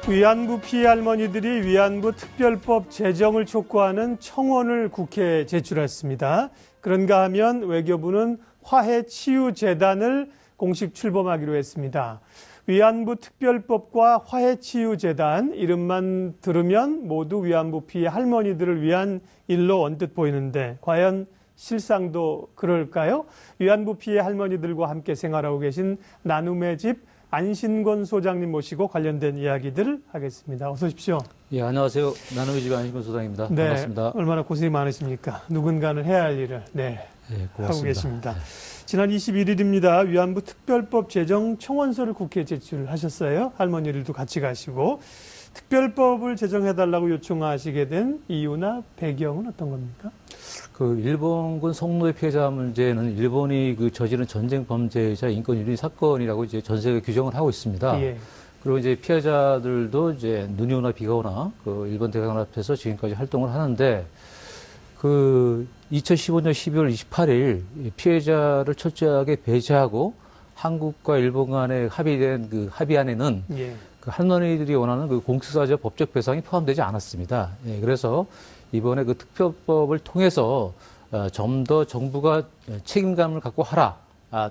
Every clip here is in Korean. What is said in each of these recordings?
위안부 피해 할머니들이 위안부 특별법 제정을 촉구하는 청원을 국회에 제출했습니다. 그런가 하면 외교부는 화해치유재단을 공식 출범하기로 했습니다. 위안부 특별법과 화해치유재단 이름만 들으면 모두 위안부 피해 할머니들을 위한 일로 언뜻 보이는데 과연 실상도 그럴까요? 위안부 피해 할머니들과 함께 생활하고 계신 나눔의 집 안신권 소장님 모시고 관련된 이야기들 하겠습니다. 어서 오십시오. 예, 안녕하세요. 나눔의 집 안신권 소장입니다. 네, 반갑습니다. 얼마나 고생이 많으십니까? 누군가는 해야 할 일을 하고 계십니다. 지난 21일입니다. 위안부 특별법 제정 청원서를 국회에 제출하셨어요. 할머니들도 같이 가시고 특별법을 제정해달라고 요청하시게 된 이유나 배경은 어떤 겁니까? 그 일본군 성노예 피해자 문제는 일본이 그 저지른 전쟁 범죄자 인권 유린 사건이라고 이제 전 세계 규정을 하고 있습니다. 예. 그리고 이제 피해자들도 이제 눈이 오나 비가 오나 그 일본 대사관 앞에서 지금까지 활동을 하는데 그 2015년 12월 28일 피해자를 철저하게 배제하고 한국과 일본 간에 합의된 그 합의안에는 그 할머니들이 원하는 그 공식사적 법적 배상이 포함되지 않았습니다. 예, 그래서 이번에 그 특별법을 통해서 좀 더 정부가 책임감을 갖고 하라.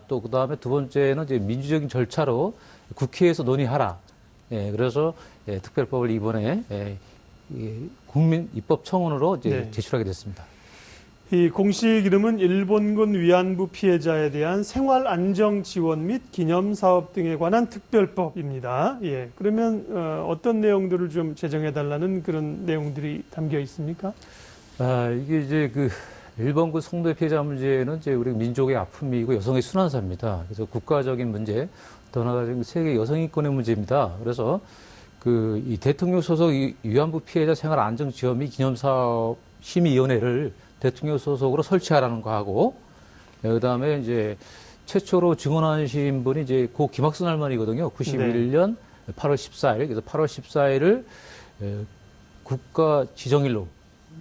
또 그 다음에 두 번째는 이제 민주적인 절차로 국회에서 논의하라. 예, 그래서 특별법을 이번에 국민 입법 청원으로 이제 제출하게 됐습니다. 이 공식 이름은 일본군 위안부 피해자에 대한 생활 안정 지원 및 기념 사업 등에 관한 특별법입니다. 예. 그러면 어떤 내용들을 좀 제정해 달라는 그런 내용들이 담겨 있습니까? 이게 이제 그 일본군 성노예 피해자 문제는 이제 우리 민족의 아픔이고 여성의 순환사입니다. 그래서 국가적인 문제, 더 나아가서 세계 여성 인권의 문제입니다. 그래서 그 이 대통령 소속 위안부 피해자 생활 안정 지원 및 기념 사업 심의위원회를 대통령 소속으로 설치하라는 거 하고, 그다음에 이제 최초로 증언하신 분이 이제 고 김학순 할머니거든요. 91년 8월 14일. 그래서 8월 14일을 국가 지정일로,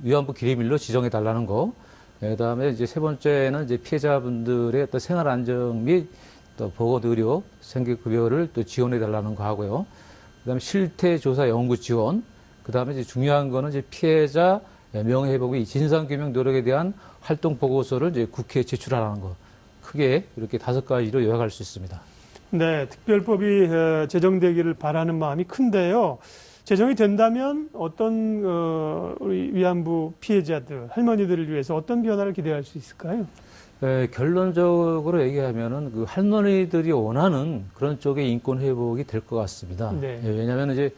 위안부 기림일로 지정해 달라는 거. 그다음에 이제 세 번째는 이제 피해자분들의 어떤 생활 안정 및 또 보건 의료, 생계급여를 또 지원해 달라는 거 하고요. 그다음에 실태 조사 연구 지원. 그다음에 이제 중요한 거는 이제 피해자 명예회복 및 진상규명 노력에 대한 활동 보고서를 이제 국회에 제출하라는 거. 크게 이렇게 5가지로 요약할 수 있습니다. 네, 특별법이 제정되기를 바라는 마음이 큰데요. 제정이 된다면 어떤 우리 위안부 피해자들, 할머니들을 위해서 어떤 변화를 기대할 수 있을까요? 결론적으로 얘기하면은 그 할머니들이 원하는 그런 쪽의 인권 회복이 될 것 같습니다. 왜냐하면 이제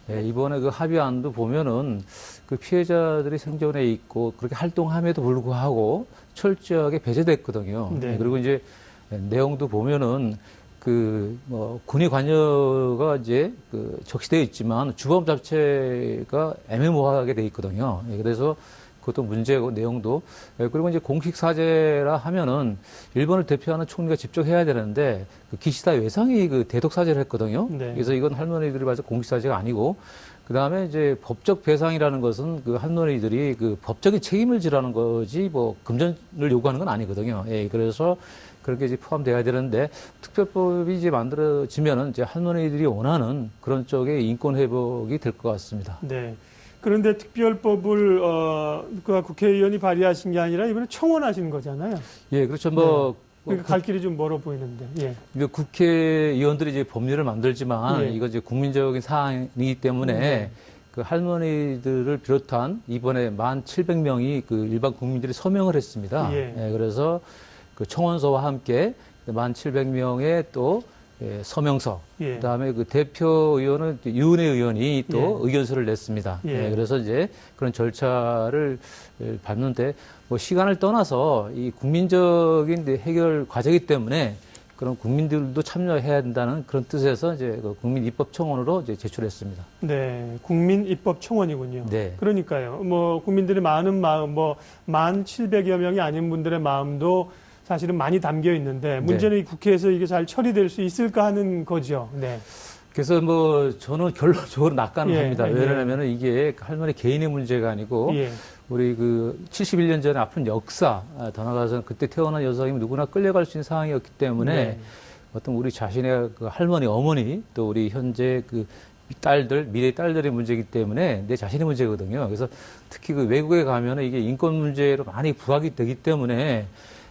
이번에 그 합의안도 보면은 그 피해자들이 생존해 있고 그렇게 활동함에도 불구하고 철저하게 배제됐거든요. 그리고 이제 내용도 보면은 그 뭐 군의 관여가 이제 그 적시되어 있지만 주범 자체가 애매모호하게 돼 있거든요. 그래서 그것도 문제고 내용도 그리고 이제 공식 사죄라 하면은 일본을 대표하는 총리가 직접 해야 되는데 그 기시다 외상이 그 대독 사죄를 했거든요. 그래서 이건 할머니들이 봐서 공식 사죄가 아니고 그 다음에 이제 법적 배상이라는 것은 그 할머니들이 그 법적인 책임을 지라는 거지 뭐 금전을 요구하는 건 아니거든요. 그래서 그렇게 이제 포함돼야 되는데 특별법이 이제 만들어지면은 이제 할머니들이 원하는 그런 쪽의 인권 회복이 될 것 같습니다. 네. 그런데 특별법을 그 국회의원이 발의하신 게 아니라 이번에 청원하신 거잖아요. 예, 그렇죠. 뭐 그러니까 갈 길이 좀 멀어 보이는데. 국회의원들이 이제 법률을 만들지만 이거 이제 국민적인 사항이기 때문에 그 할머니들을 비롯한 이번에 1,700명이 그 일반 국민들이 서명을 했습니다. 그래서 그 청원서와 함께 1,700명의 또 서명서, 그다음에 그 대표 의원은 유은혜 의원이 또 의견서를 냈습니다. 그래서 이제 그런 절차를 밟는데 뭐 시간을 떠나서 이 국민적인 해결 과제이기 때문에 그런 국민들도 참여해야 된다는 그런 뜻에서 이제 그 국민 입법 청원으로 이제 제출했습니다. 네, 국민 입법 청원이군요. 네. 그러니까요. 뭐 국민들의 많은 마음, 뭐 1,700여 명이 아닌 분들의 마음도 사실은 많이 담겨 있는데 문제는 이 국회에서 이게 잘 처리될 수 있을까 하는 거죠. 네. 그래서 뭐 저는 결론적으로 낙관을 합니다. 왜냐하면 이게 할머니 개인의 문제가 아니고 우리 그 71년 전에 아픈 역사, 더 나아가서 그때 태어난 여성이면 누구나 끌려갈 수 있는 상황이었기 때문에 어떤 우리 자신의 그 할머니, 어머니 또 우리 현재 그 미래 딸들의 문제이기 때문에 내 자신의 문제거든요. 그래서 특히 그 외국에 가면은 이게 인권 문제로 많이 부각이 되기 때문에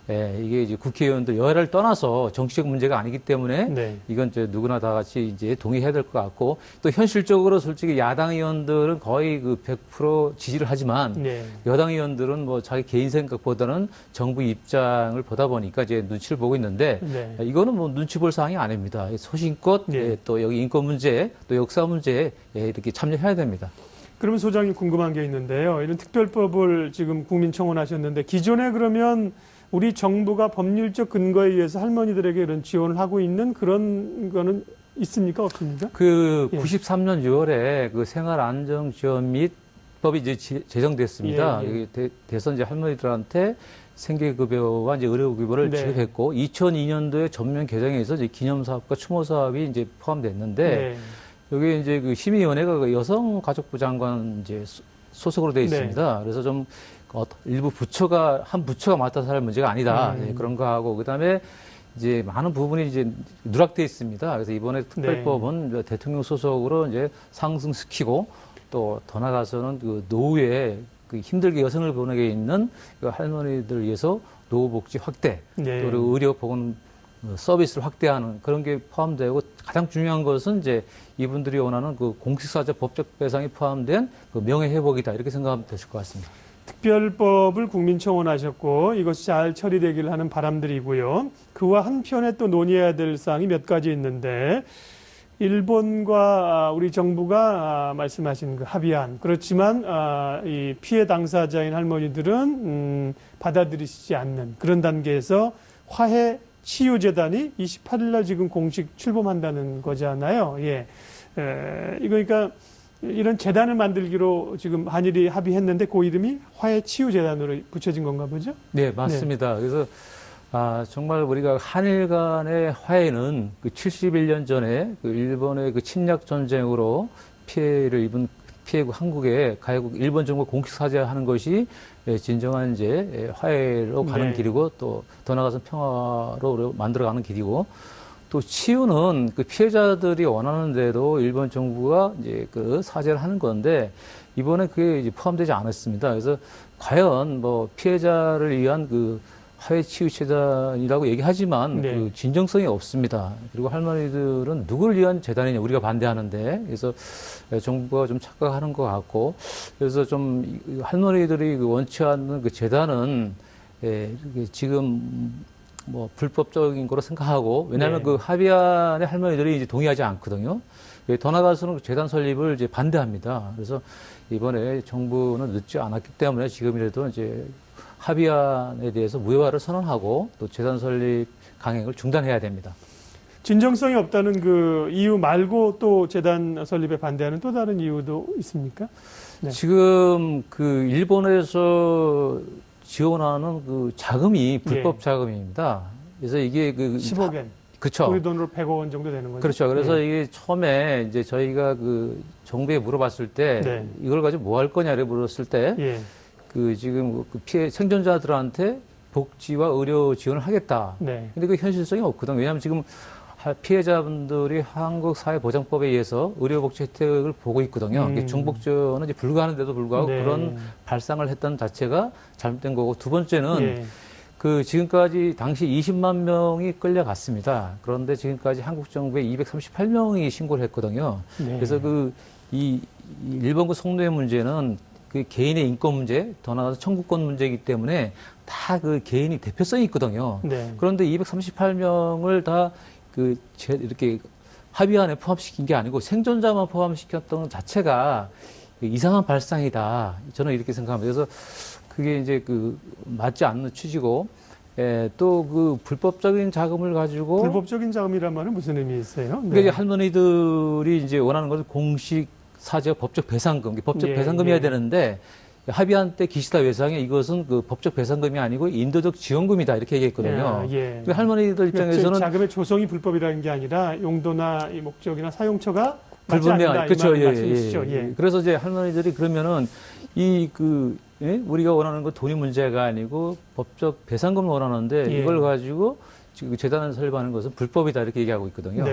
이게 이제 국회의원들 여야를 떠나서 정치적 문제가 아니기 때문에 네. 이건 이제 누구나 다 같이 이제 동의해야 될 것 같고 또 현실적으로 솔직히 야당 의원들은 거의 그 100% 지지를 하지만 네. 여당 의원들은 뭐 자기 개인 생각보다는 정부 입장을 보다 보니까 이제 눈치를 보고 있는데 네. 이거는 뭐 눈치 볼 사항이 아닙니다. 소신껏 네. 또 여기 인권 문제 또 역사 문제에 이렇게 참여해야 됩니다. 그러면 소장님 궁금한 게 있는데요. 이런 특별법을 지금 국민청원하셨는데 기존에 그러면 우리 정부가 법률적 근거에 의해서 할머니들에게 이런 지원을 하고 있는 그런 거는 있습니까? 없습니까? 그 예. 93년 6월에 그 생활안정지원 및 법이 이제 제정됐습니다. 예, 예. 돼서 이제 할머니들한테 생계급여와 이제 의료급여를 네. 지급했고 2002년도에 전면 개정해서 이제 기념사업과 추모사업이 이제 포함됐는데 네. 여기 이제 그 심의위원회가 그 여성가족부 장관 이제 소속으로 되어 있습니다. 그래서 좀 일부 한 부처가 맡아서 할 문제가 아니다. 그런 거 하고 그다음에 이제 많은 부분이 이제 누락돼 있습니다. 그래서 이번에 특별법은 대통령 소속으로 이제 상승시키고 또 더 나가서는 그 노후에 그 힘들게 여성을 보내게 있는 그 할머니들 위해서 노후복지 확대, 네. 또 그리고 의료보건 서비스를 확대하는 그런 게 포함되고 가장 중요한 것은 이제 이분들이 원하는 그 공식사적 법적 배상이 포함된 그 명예회복이다 이렇게 생각하면 되실 것 같습니다. 특별법을 국민청원하셨고 이것이 잘 처리되기를 하는 바람들이고요. 그와 한편에 또 논의해야 될 사항이 몇 가지 있는데 일본과 우리 정부가 말씀하신 그 합의안 그렇지만 이 피해 당사자인 할머니들은 받아들이시지 않는 그런 단계에서 화해 치유재단이 28일 날 지금 공식 출범한다는 거잖아요. 예. 이거 그러니까 이런 재단을 만들기로 지금 한일이 합의했는데 그 이름이 화해치유재단으로 붙여진 건가 보죠? 네, 맞습니다. 네. 그래서 정말 우리가 한일 간의 화해는 그 71년 전에 그 일본의 그 침략 전쟁으로 피해를 입은 피해국 한국에 가해국 일본 정부가 공식 사죄하는 것이 진정한 이제 화해로 가는 길이고 또 더 나아가서 평화로 만들어가는 길이고 또 치유는 그 피해자들이 원하는데도 일본 정부가 이제 그 사죄를 하는 건데 이번에 그게 이제 포함되지 않았습니다. 그래서 과연 뭐 피해자를 위한 그 화해치유재단이라고 얘기하지만 그 진정성이 없습니다. 그리고 할머니들은 누구를 위한 재단이냐 우리가 반대하는데 그래서 정부가 좀 착각하는 것 같고 그래서 좀 할머니들이 그 원치 않는 그 재단은 지금 뭐 불법적인 거로 생각하고 왜냐하면 그 합의안에 할머니들이 이제 동의하지 않거든요. 더 나아가서는 재단 설립을 이제 반대합니다. 그래서 이번에 정부는 늦지 않았기 때문에 지금이라도 이제 합의안에 대해서 무효화를 선언하고 또 재단 설립 강행을 중단해야 됩니다. 진정성이 없다는 그 이유 말고 또 재단 설립에 반대하는 또 다른 이유도 있습니까? 네. 지금 그 일본에서 지원하는 그 자금이 불법 자금입니다. 그래서 이게 그 10억엔. 그렇죠. 우리 돈으로 100억 원 정도 되는 거죠. 그렇죠. 그래서 이게 처음에 이제 저희가 그 정부에 물어봤을 때 이걸 가지고 뭐 할 거냐를 물었을 때 그 지금 그 피해 생존자들한테 복지와 의료 지원을 하겠다. 근데 그 현실성이 없거든요. 왜냐하면 지금 피해자분들이 한국사회보장법에 의해서 의료복지 혜택을 보고 있거든요. 중복지원은 이제 불가하는데도 불구하고 그런 발상을 했던 자체가 잘못된 거고 두 번째는 그 지금까지 당시 20만 명이 끌려갔습니다. 그런데 지금까지 한국 정부에 238명이 신고를 했거든요. 그래서 그 이 일본군 성노예 문제는 그 개인의 인권 문제, 더 나아가서 청구권 문제이기 때문에 다 그 개인이 대표성이 있거든요. 그런데 238명을 다 이렇게 합의안에 포함시킨 게 아니고 생존자만 포함시켰던 것 자체가 이상한 발상이다. 저는 이렇게 생각합니다. 그래서 그게 이제 그 맞지 않는 취지고, 또 그 불법적인 자금을 가지고. 불법적인 자금이란 말은 무슨 의미 있어요? 그러니까 할머니들이 이제 원하는 것은 공식 사죄와 법적 배상금, 법적 배상금이어야 되는데, 합의안 때 기시다 외상에 이것은 그 법적 배상금이 아니고 인도적 지원금이다 이렇게 얘기했거든요. 할머니들 입장에서는 자금의 조성이 불법이라는 게 아니라 용도나 이 목적이나 사용처가 맞지 않는다 그렇죠. 이 말씀이시죠. 그래서 이제 할머니들이 그러면은 우리가 원하는 건 돈이 문제가 아니고 법적 배상금을 원하는데 이걸 가지고 지금 재단을 설립하는 것은 불법이다 이렇게 얘기하고 있거든요.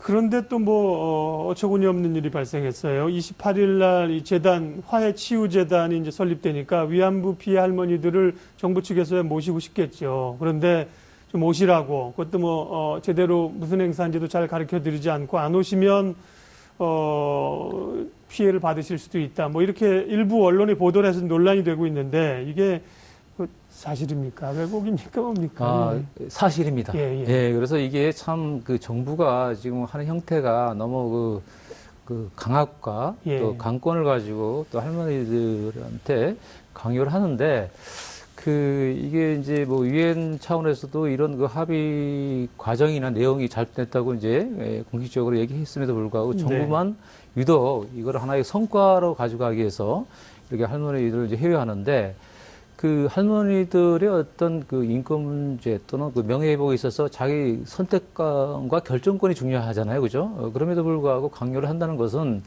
그런데 또 뭐 어처구니 없는 일이 발생했어요. 28일 날 이 재단 화해치유재단이 이제 설립되니까 위안부 피해 할머니들을 정부 측에서 모시고 싶겠죠. 그런데 좀 오시라고, 그것도 뭐 제대로 무슨 행사인지도 잘 가르쳐드리지 않고 안 오시면 피해를 받으실 수도 있다. 뭐 이렇게 일부 언론이 보도를 해서 논란이 되고 있는데 이게 사실입니까? 왜곡입니까? 뭡니까? 사실입니다. 예. 예, 그래서 이게 참 그 정부가 지금 하는 형태가 너무 그 강압과 예. 또 강권을 가지고 또 할머니들한테 강요를 하는데 이게 이제 뭐 유엔 차원에서도 이런 그 합의 과정이나 내용이 잘못됐다고 이제 공식적으로 얘기했음에도 불구하고 정부만 유독 이걸 하나의 성과로 가져가기 위해서 이렇게 할머니들을 이제 회유하는데 그 할머니들의 어떤 그 인권 문제 또는 그 명예회복에 있어서 자기 선택권과 결정권이 중요하잖아요. 그죠? 그럼에도 불구하고 강요를 한다는 것은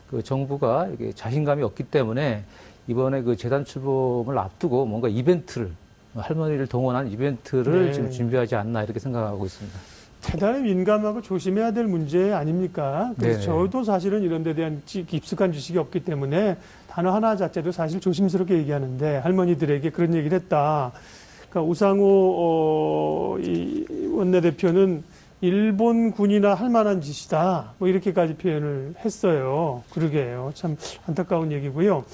그 정부가 이게 자신감이 없기 때문에 이번에 그 재단 출범을 앞두고 뭔가 이벤트를, 할머니를 동원한 이벤트를 지금 준비하지 않나 이렇게 생각하고 있습니다. 대단히 민감하고 조심해야 될 문제 아닙니까? 그래서 네. 저도 사실은 이런 데 대한 깊숙한 지식이 없기 때문에 단어 하나 자체도 사실 조심스럽게 얘기하는데 할머니들에게 그런 얘기를 했다. 그러니까 우상호 이 원내대표는 일본 군이나 할 만한 짓이다. 뭐 이렇게까지 표현을 했어요. 그러게요. 참 안타까운 얘기고요.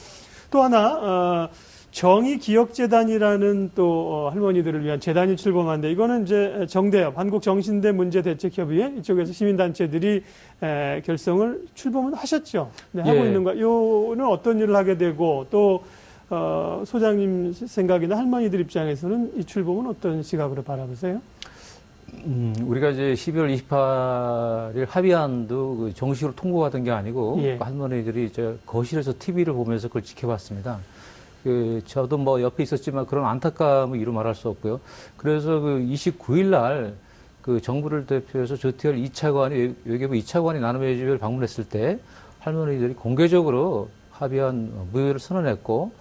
또 하나 정의기억재단이라는 또 할머니들을 위한 재단이 출범한데 이거는 이제 정대협 한국정신대 문제대책협의회 이쪽에서 시민단체들이 결성을 출범을 하셨죠. 네, 하고 예. 있는가? 요는 어떤 일을 하게 되고 또 소장님 생각이나 할머니들 입장에서는 이 출범은 어떤 시각으로 바라보세요? 우리가 이제 12월 28일 합의안도 그 정식으로 통보가 된 게 아니고 예. 할머니들이 이제 거실에서 TV를 보면서 그걸 지켜봤습니다. 저도 뭐 옆에 있었지만 그런 안타까움을 이루 말할 수 없고요. 그래서 그 29일 날 그 정부를 대표해서 조태열 2차관이 외교부 2차관이 나눔의 집을 방문했을 때 할머니들이 공개적으로 합의안 무효를 선언했고,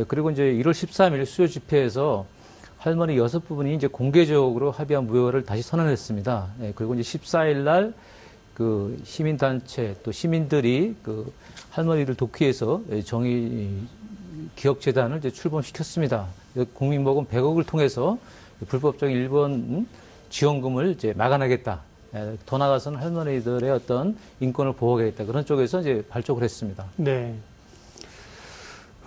그리고 이제 1월 13일 수요 집회에서 할머니 6분이 이제 공개적으로 합의한 무효를 다시 선언했습니다. 그리고 이제 14일 날 그 시민단체 또 시민들이 그 할머니를 돕기 위해서 정의기억재단을 이제 출범시켰습니다. 국민모금 100억을 통해서 불법적인 일본 지원금을 이제 막아내겠다. 더 나아가서는 할머니들의 어떤 인권을 보호하겠다. 그런 쪽에서 이제 발족을 했습니다. 네.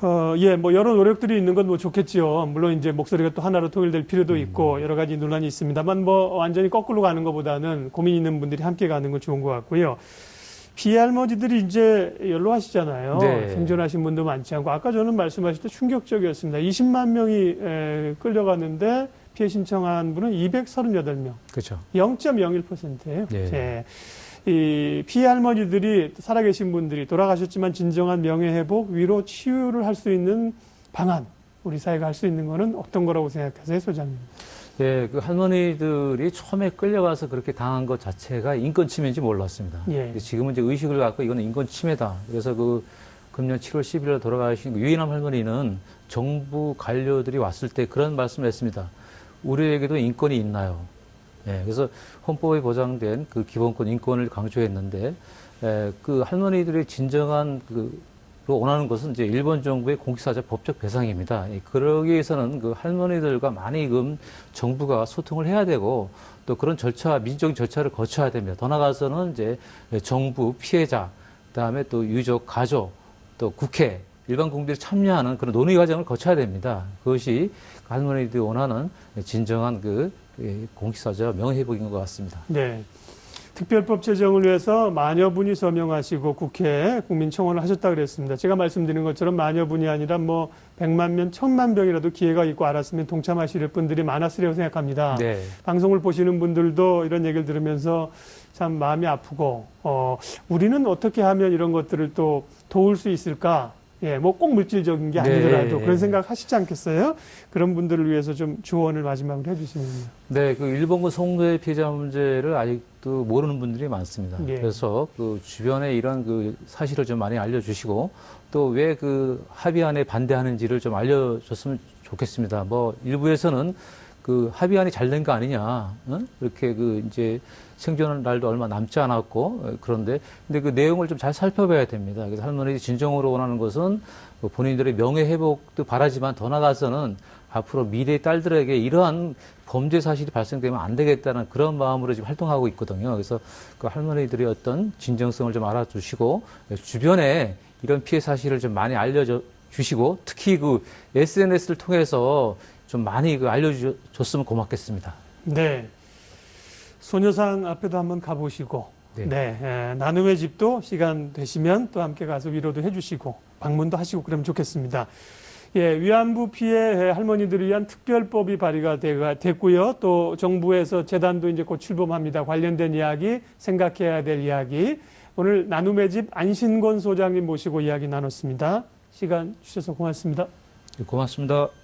뭐 여러 노력들이 있는 건 뭐 좋겠지요. 물론 이제 목소리가 또 하나로 통일될 필요도 있고 여러 가지 논란이 있습니다만 뭐 완전히 거꾸로 가는 것보다는 고민 있는 분들이 함께 가는 건 좋은 것 같고요. 피해 할머니들이 이제 연로하시잖아요. 네. 생존하신 분도 많지 않고 아까 저는 말씀하실 때 충격적이었습니다. 20만 명이 끌려갔는데 피해 신청한 분은 238명. 그렇죠. 0.01%예요. 네. 이 피해 할머니들이 살아계신 분들이 돌아가셨지만 진정한 명예회복, 위로, 치유를 할 수 있는 방안, 우리 사회가 할 수 있는 거는 어떤 거라고 생각하세요, 소장님? 예, 그 할머니들이 처음에 끌려가서 그렇게 당한 것 자체가 인권 침해인지 몰랐습니다. 예. 지금은 이제 의식을 갖고 이거는 인권 침해다. 그래서 그 금년 7월 10일에 돌아가신 유인남 할머니는 정부 관료들이 왔을 때 그런 말씀을 했습니다. 우리에게도 인권이 있나요? 예, 그래서 헌법에 보장된 그 기본권 인권을 강조했는데, 그 할머니들의 진정한 원하는 것은 이제 일본 정부의 공식사적 법적 배상입니다. 그러기 위해서는 그 할머니들과 많이 정부가 소통을 해야 되고 또 그런 절차, 민주적인 절차를 거쳐야 됩니다. 더 나아가서는 이제 정부, 피해자, 그다음에 또 유족, 가족, 또 국회, 일반 국민들이 참여하는 그런 논의 과정을 거쳐야 됩니다. 그것이 할머니들이 원하는 진정한 공식사적 명예회복인 것 같습니다. 네. 특별법 제정을 위해서 만여 분이 서명하시고 국회에 국민청원을 하셨다 그랬습니다. 제가 말씀드린 것처럼 만여 분이 아니라 뭐 100만 명, 1000만 명이라도 기회가 있고 알았으면 동참하실 분들이 많았으리라고 생각합니다. 네. 방송을 보시는 분들도 이런 얘기를 들으면서 참 마음이 아프고 우리는 어떻게 하면 이런 것들을 또 도울 수 있을까? 예, 뭐 꼭 물질적인 게 아니더라도 그런 생각 하시지 않겠어요? 그런 분들을 위해서 좀 조언을 마지막으로 해주시면요. 네, 그 일본군 성노예 피해자 문제를 아직도 모르는 분들이 많습니다. 예. 그래서 그 주변에 이런 사실을 좀 많이 알려주시고 또 왜 합의안에 반대하는지를 좀 알려줬으면 좋겠습니다. 뭐 일부에서는 그 합의안이 잘 된 거 아니냐, 어? 이렇게 그 이제 생존 날도 얼마 남지 않았고 그런데 근데 그 내용을 좀 잘 살펴봐야 됩니다. 그래서 할머니들이 진정으로 원하는 것은 뭐 본인들의 명예 회복도 바라지만 더 나아가서는 앞으로 미래의 딸들에게 이러한 범죄 사실이 발생되면 안 되겠다는 그런 마음으로 지금 활동하고 있거든요. 그래서 그 할머니들의 어떤 진정성을 좀 알아주시고 주변에 이런 피해 사실을 좀 많이 알려주시고 특히 그 SNS를 통해서 좀 많이 그 알려줬으면 고맙겠습니다. 네. 소녀상 앞에도 한번 가보시고, 나눔의 집도 시간 되시면 또 함께 가서 위로도 해주시고, 방문도 하시고 그러면 좋겠습니다. 예, 위안부 피해 할머니들을 위한 특별법이 발의가 됐고요. 또 정부에서 재단도 이제 곧 출범합니다. 관련된 이야기, 생각해야 될 이야기. 오늘 나눔의 집 안신권 소장님 모시고 이야기 나눴습니다. 시간 주셔서 고맙습니다. 고맙습니다.